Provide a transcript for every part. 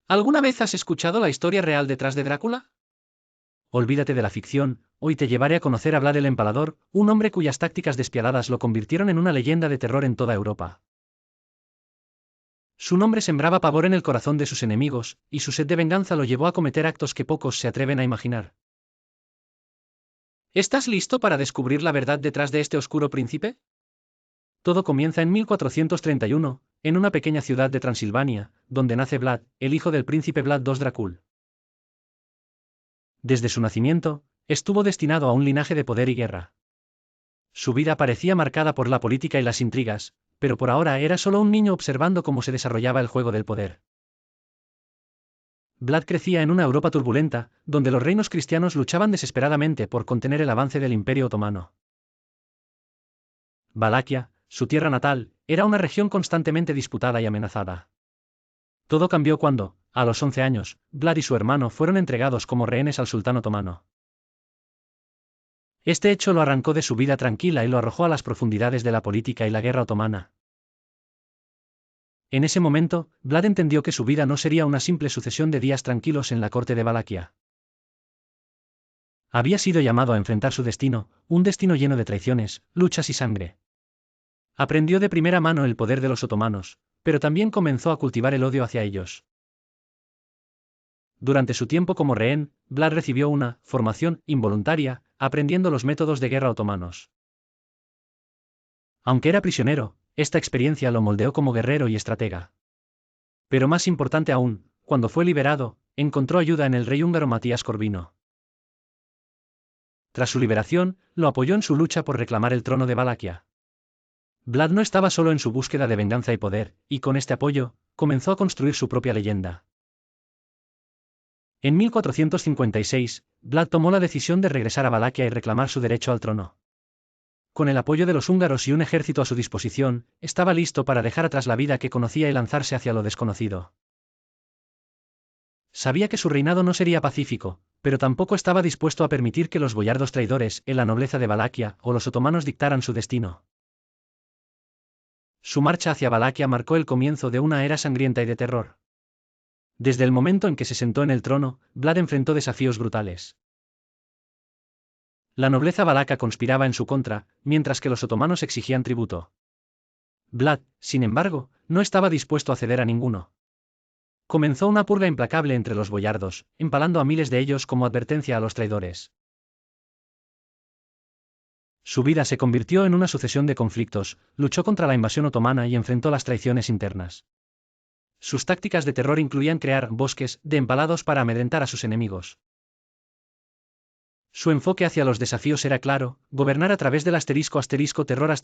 ¿Alguna vez has escuchado la historia real detrás de Drácula? Olvídate de la ficción, hoy te llevaré a conocer a Vlad el Empalador, un hombre cuyas tácticas despiadadas lo convirtieron en una leyenda de terror en toda Europa. Su nombre sembraba pavor en el corazón de sus enemigos, y su sed de venganza lo llevó a cometer actos que pocos se atreven a imaginar. ¿Estás listo para descubrir la verdad detrás de este oscuro príncipe? Todo comienza en 1431, en una pequeña ciudad de Transilvania, donde nace Vlad, el hijo del príncipe Vlad II Dracul. Desde su nacimiento, estuvo destinado a un linaje de poder y guerra. Su vida parecía marcada por la política y las intrigas, pero por ahora era solo un niño observando cómo se desarrollaba el juego del poder. Vlad crecía en una Europa turbulenta, donde los reinos cristianos luchaban desesperadamente por contener el avance del Imperio Otomano. Valaquia, su tierra natal, era una región constantemente disputada y amenazada. Todo cambió cuando, a los 11 años, Vlad y su hermano fueron entregados como rehenes al sultán otomano. Este hecho lo arrancó de su vida tranquila y lo arrojó a las profundidades de la política y la guerra otomana. En ese momento, Vlad entendió que su vida no sería una simple sucesión de días tranquilos en la corte de Valaquia. Había sido llamado a enfrentar su destino, un destino lleno de traiciones, luchas y sangre. Aprendió de primera mano el poder de los otomanos, pero también comenzó a cultivar el odio hacia ellos. Durante su tiempo como rehén, Vlad recibió una formación involuntaria, aprendiendo los métodos de guerra otomanos. Aunque era prisionero, esta experiencia lo moldeó como guerrero y estratega. Pero más importante aún, cuando fue liberado, encontró ayuda en el rey húngaro Matías Corvino. Tras su liberación, lo apoyó en su lucha por reclamar el trono de Valaquia. Vlad no estaba solo en su búsqueda de venganza y poder, y con este apoyo, comenzó a construir su propia leyenda. En 1456, Vlad tomó la decisión de regresar a Valaquia y reclamar su derecho al trono. Con el apoyo de los húngaros y un ejército a su disposición, estaba listo para dejar atrás la vida que conocía y lanzarse hacia lo desconocido. Sabía que su reinado no sería pacífico, pero tampoco estaba dispuesto a permitir que los boyardos traidores, en la nobleza de Valaquia, o los otomanos dictaran su destino. Su marcha hacia Valaquia marcó el comienzo de una era sangrienta y de terror. Desde el momento en que se sentó en el trono, Vlad enfrentó desafíos brutales. La nobleza valaca conspiraba en su contra, mientras que los otomanos exigían tributo. Vlad, sin embargo, no estaba dispuesto a ceder a ninguno. Comenzó una purga implacable entre los boyardos, empalando a miles de ellos como advertencia a los traidores. Su vida se convirtió en una sucesión de conflictos, luchó contra la invasión otomana y enfrentó las traiciones internas. Sus tácticas de terror incluían crear bosques de empalados para amedrentar a sus enemigos. Su enfoque hacia los desafíos era claro: gobernar a través del terror.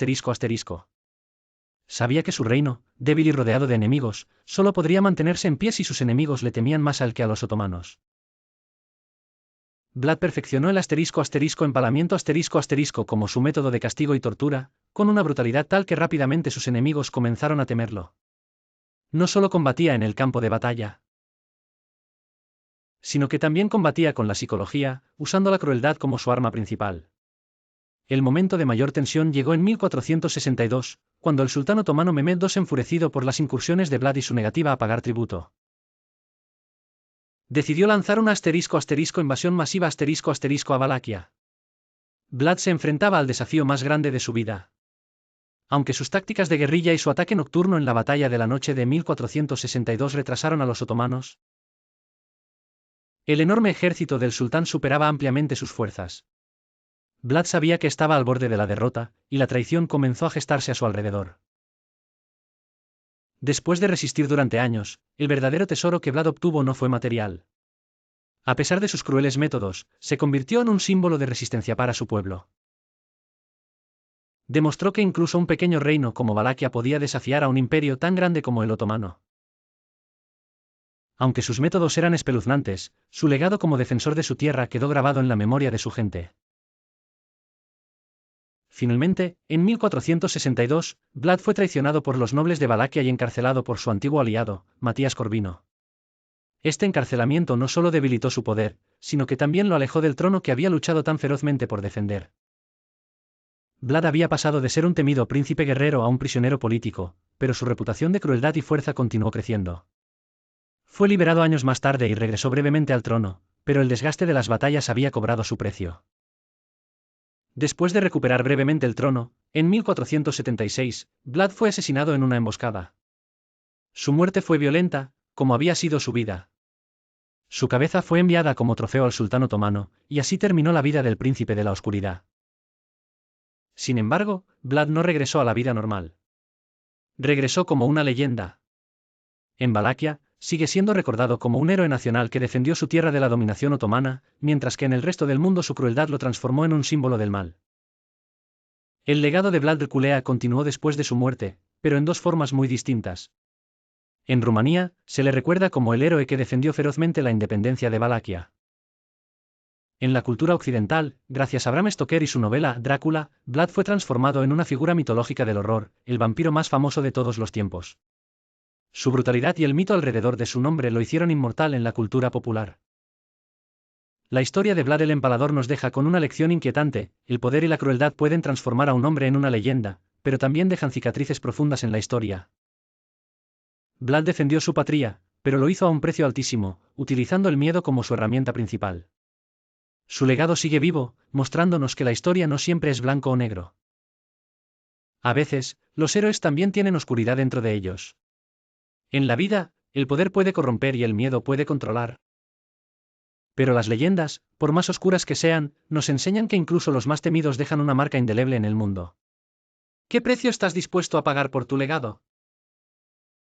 Sabía que su reino, débil y rodeado de enemigos, solo podría mantenerse en pie si sus enemigos le temían más a él que a los otomanos. Vlad perfeccionó el empalamiento como su método de castigo y tortura, con una brutalidad tal que rápidamente sus enemigos comenzaron a temerlo. No solo combatía en el campo de batalla, sino que también combatía con la psicología, usando la crueldad como su arma principal. El momento de mayor tensión llegó en 1462, cuando el sultán otomano Mehmed II, enfurecido por las incursiones de Vlad y su negativa a pagar tributo, decidió lanzar una invasión masiva a Valaquia. Vlad se enfrentaba al desafío más grande de su vida. Aunque sus tácticas de guerrilla y su ataque nocturno en la batalla de la noche de 1462 retrasaron a los otomanos, el enorme ejército del sultán superaba ampliamente sus fuerzas. Vlad sabía que estaba al borde de la derrota, y la traición comenzó a gestarse a su alrededor. Después de resistir durante años, el verdadero tesoro que Vlad obtuvo no fue material. A pesar de sus crueles métodos, se convirtió en un símbolo de resistencia para su pueblo. Demostró que incluso un pequeño reino como Valaquia podía desafiar a un imperio tan grande como el otomano. Aunque sus métodos eran espeluznantes, su legado como defensor de su tierra quedó grabado en la memoria de su gente. Finalmente, en 1462, Vlad fue traicionado por los nobles de Valaquia y encarcelado por su antiguo aliado, Matías Corvino. Este encarcelamiento no solo debilitó su poder, sino que también lo alejó del trono que había luchado tan ferozmente por defender. Vlad había pasado de ser un temido príncipe guerrero a un prisionero político, pero su reputación de crueldad y fuerza continuó creciendo. Fue liberado años más tarde y regresó brevemente al trono, pero el desgaste de las batallas había cobrado su precio. Después de recuperar brevemente el trono, en 1476, Vlad fue asesinado en una emboscada. Su muerte fue violenta, como había sido su vida. Su cabeza fue enviada como trofeo al sultán otomano, y así terminó la vida del príncipe de la oscuridad. Sin embargo, Vlad no regresó a la vida normal. Regresó como una leyenda. En Valaquia, sigue siendo recordado como un héroe nacional que defendió su tierra de la dominación otomana, mientras que en el resto del mundo su crueldad lo transformó en un símbolo del mal. El legado de Vlad Dracula continuó después de su muerte, pero en dos formas muy distintas. En Rumanía, se le recuerda como el héroe que defendió ferozmente la independencia de Valaquia. En la cultura occidental, gracias a Bram Stoker y su novela Drácula, Vlad fue transformado en una figura mitológica del horror, el vampiro más famoso de todos los tiempos. Su brutalidad y el mito alrededor de su nombre lo hicieron inmortal en la cultura popular. La historia de Vlad el Empalador nos deja con una lección inquietante: el poder y la crueldad pueden transformar a un hombre en una leyenda, pero también dejan cicatrices profundas en la historia. Vlad defendió su patria, pero lo hizo a un precio altísimo, utilizando el miedo como su herramienta principal. Su legado sigue vivo, mostrándonos que la historia no siempre es blanco o negro. A veces, los héroes también tienen oscuridad dentro de ellos. En la vida, el poder puede corromper y el miedo puede controlar. Pero las leyendas, por más oscuras que sean, nos enseñan que incluso los más temidos dejan una marca indeleble en el mundo. ¿Qué precio estás dispuesto a pagar por tu legado?